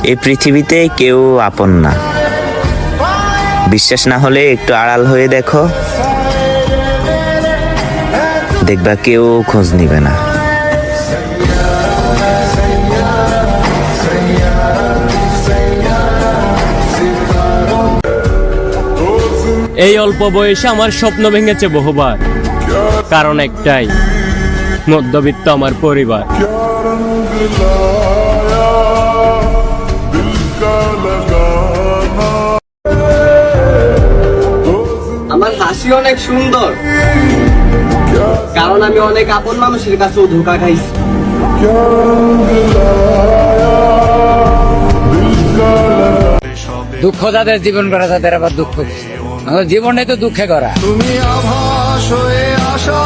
এই পৃথিবীতে কেউ আপন না। বিশ্বাস না হলে একটু আড়াল হয়ে দেখো, দেখবা কেউ খোঁজ নিবে না। এই অল্প বয়সে আমার স্বপ্ন ভেঙেছে বহুবার, কারণ একটাই, মধ্যবিত্ত আমার পরিবার। আমার হাসি অনেক সুন্দর, কারণ আমি অনেক আপন মানুষের কাছেও ধোকা খাইছি। দুঃখ যাদের জীবন করা তাদের আবার দুঃখ, জীবনে তো দুঃখে করা। তুমি আভাস হয়ে আসা